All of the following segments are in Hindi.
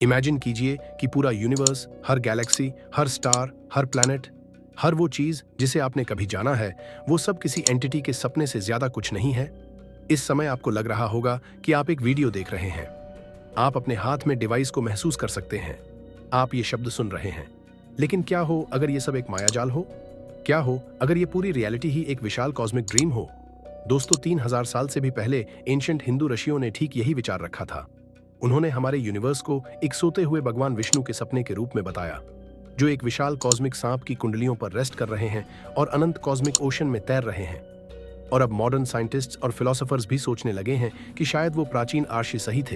इमेजिन कीजिए कि पूरा यूनिवर्स, हर गैलेक्सी, हर स्टार, हर प्लैनेट, हर वो चीज जिसे आपने कभी जाना है, वो सब किसी एंटिटी के सपने से ज्यादा कुछ नहीं है। इस समय आपको लग रहा होगा कि आप एक वीडियो देख रहे हैं। आप अपने हाथ में डिवाइस को महसूस कर सकते हैं। आप ये शब्द सुन रहे हैं। लेकिन क्या हो अगर ये सब एक मायाजाल हो? क्या हो अगर ये पूरी रियलिटी ही एक विशाल कॉस्मिक ड्रीम हो? दोस्तों, 3000 साल से भी पहले एंशिएंट हिंदू ऋषियों ने ठीक यही विचार रखा था। उन्होंने हमारे यूनिवर्स को एक सोते हुए भगवान विष्णु के सपने के रूप में बताया, जो एक विशाल कॉस्मिक सांप की कुंडलियों पर रेस्ट कर रहे हैं और अनंत कॉस्मिक ओशन में तैर रहे हैं। और अब मॉडर्न साइंटिस्ट्स और फिलोसोफर्स भी सोचने लगे हैं कि शायद वो प्राचीन आर्षि सही थे।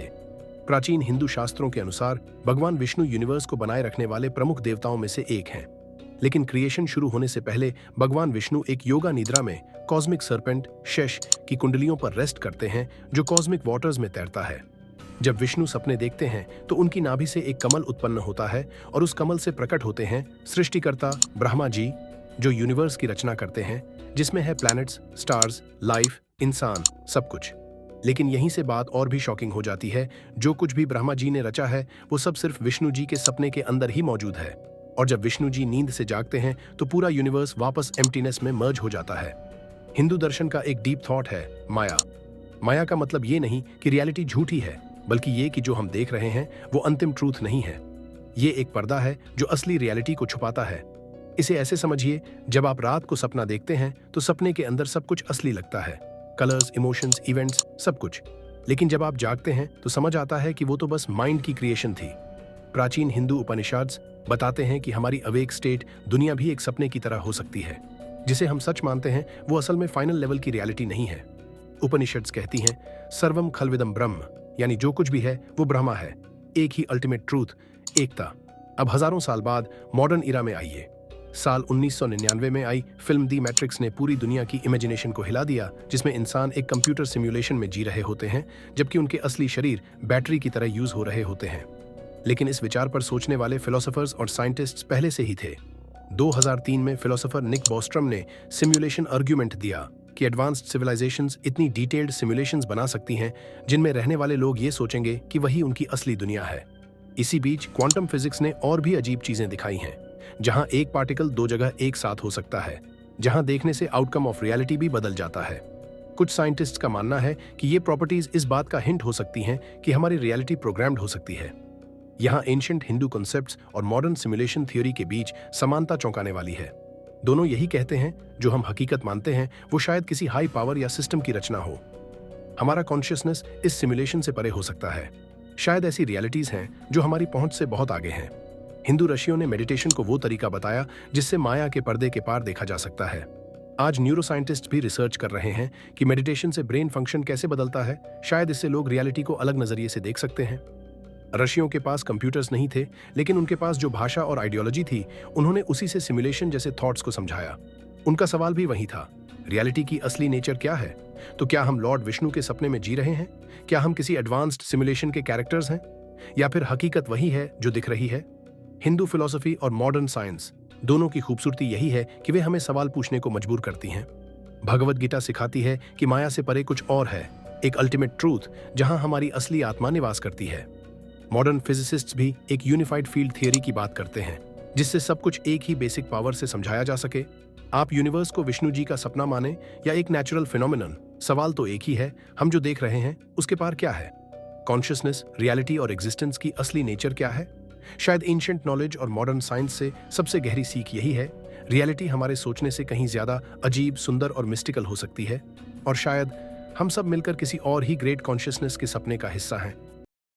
प्राचीन हिंदू शास्त्रों के अनुसार भगवान विष्णु यूनिवर्स को बनाए रखने वाले प्रमुख देवताओं में से एक हैं। लेकिन क्रिएशन शुरू होने से पहले भगवान विष्णु एक योगा निद्रा में कॉस्मिक सर्पेंट शेष की कुंडलियों पर रेस्ट करते हैं, जो कॉस्मिक वाटर्स में तैरता है। जब विष्णु सपने देखते हैं तो उनकी नाभि से एक कमल उत्पन्न होता है और उस कमल से प्रकट होते हैं सृष्टिकर्ता ब्रह्मा जी, जो यूनिवर्स की रचना करते हैं, जिसमें है प्लैनेट्स, स्टार्स, लाइफ, इंसान, सब कुछ। लेकिन यहीं से बात और भी शॉकिंग हो जाती है। जो कुछ भी ब्रह्मा जी ने रचा है वो सब सिर्फ विष्णु जी के सपने के अंदर ही मौजूद है। और जब विष्णु जी नींद से जागते हैं तो पूरा यूनिवर्स वापस एम्प्टीनेस में मर्ज हो जाता है। हिंदू दर्शन का एक डीप थॉट है माया। माया का मतलब ये नहीं कि रियलिटी झूठी है, बल्कि ये कि जो हम देख रहे हैं वो अंतिम ट्रूथ नहीं है। ये एक पर्दा है जो असली रियलिटी को छुपाता है। इसे ऐसे समझिए, जब आप रात को सपना देखते हैं तो सपने के अंदर सब कुछ असली लगता है, कलर्स, इमोशंस, इवेंट्स, सब कुछ। लेकिन जब आप जागते हैं तो समझ आता है कि वो तो बस माइंड की क्रिएशन थी। प्राचीन हिंदू उपनिषद्स बताते हैं कि हमारी अवेक स्टेट दुनिया भी एक सपने की तरह हो सकती है। जिसे हम सच मानते हैं वो असल में फाइनल लेवल की रियलिटी नहीं है। उपनिषद्स कहती हैं सर्वम खलविदम ब्रह्म, यानी जो कुछ भी है वो ब्रह्मा है। एक ही अल्टीमेट ट्रूथ, एकता। अब हजारों साल बाद मॉडर्न इरा में आइए। साल 1999 में आई फिल्म दी मैट्रिक्स ने पूरी दुनिया की इमेजिनेशन को हिला दिया, जिसमें इंसान एक कंप्यूटर सिमुलेशन में जी रहे होते हैं, जबकि उनके असली शरीर बैटरी की तरह यूज हो रहे होते हैं। लेकिन इस विचार पर सोचने वाले फिलोसोफर्स और साइंटिस्ट्स पहले से ही थे। 2003 में फिलोसोफर निक बॉस्ट्रम ने सिमुलेशन आर्ग्यूमेंट दिया कि एडवांस्ड सिविलाइजेशंस इतनी डिटेल्ड सिमुलेशंस बना सकती हैं जिनमें रहने वाले लोग ये सोचेंगे कि वही उनकी असली दुनिया है। इसी बीच क्वांटम फिजिक्स ने और भी अजीब चीजें दिखाई हैं, जहां एक पार्टिकल दो जगह एक साथ हो सकता है, जहां देखने से आउटकम ऑफ रियलिटी भी बदल जाता है। कुछ साइंटिस्ट्स का मानना है कि ये प्रॉपर्टीज इस बात का हिंट हो सकती हैं कि हमारी रियलिटी प्रोग्राम्ड हो सकती है। यहाँ एंशिएंट हिंदू कॉन्सेप्ट्स और मॉडर्न सिमुलेशन थ्योरी के बीच समानता चौंकाने वाली है। दोनों यही कहते हैं जो हम हकीकत मानते हैं वो शायद किसी हाई पावर या सिस्टम की रचना हो। हमारा कॉन्शियसनेस इस सिमुलेशन से परे हो सकता है। शायद ऐसी रियलिटीज हैं जो हमारी पहुंच से बहुत आगे हैं। हिंदू ऋषियों ने मेडिटेशन को वो तरीका बताया जिससे माया के पर्दे के पार देखा जा सकता है। आज न्यूरोसाइंटिस्ट भी रिसर्च कर रहे हैं कि मेडिटेशन से ब्रेन फंक्शन कैसे बदलता है। शायद इससे लोग रियलिटी को अलग नजरिए से देख सकते हैं। ऋषियों के पास कंप्यूटर्स नहीं थे, लेकिन उनके पास जो भाषा और आइडियोलॉजी थी, उन्होंने उसी से सिमुलेशन जैसे थॉट्स को समझाया। उनका सवाल भी वही था, रियलिटी की असली नेचर क्या है? तो क्या हम लॉर्ड विष्णु के सपने में जी रहे हैं? क्या हम किसी एडवांस्ड सिमुलेशन के कैरेक्टर्स हैं? या फिर हकीकत वही है जो दिख रही है? हिंदू फिलॉसफी और मॉडर्न साइंस दोनों की खूबसूरती यही है कि वे हमें सवाल पूछने को मजबूर करती हैं। भगवद गीता सिखाती है कि माया से परे कुछ और है, एक अल्टीमेट ट्रूथ जहां हमारी असली आत्मा निवास करती है। मॉडर्न फिजिसिस्ट्स भी एक यूनिफाइड फील्ड थियरी की बात करते हैं, जिससे सब कुछ एक ही बेसिक पावर से समझाया जा सके। आप यूनिवर्स को विष्णु जी का सपना माने या एक नेचुरल फिनोमिनन, सवाल तो एक ही है, हम जो देख रहे हैं उसके पार क्या है? कॉन्शियसनेस, रियलिटी और एग्जिस्टेंस की असली नेचर क्या है? शायद एंशिएंट नॉलेज और मॉडर्न साइंस से सबसे गहरी सीख यही है, रियलिटी हमारे सोचने से कहीं ज्यादा अजीब, सुंदर और मिस्टिकल हो सकती है। और शायद हम सब मिलकर किसी और ही ग्रेट कॉन्शियसनेस के सपने का हिस्सा हैं।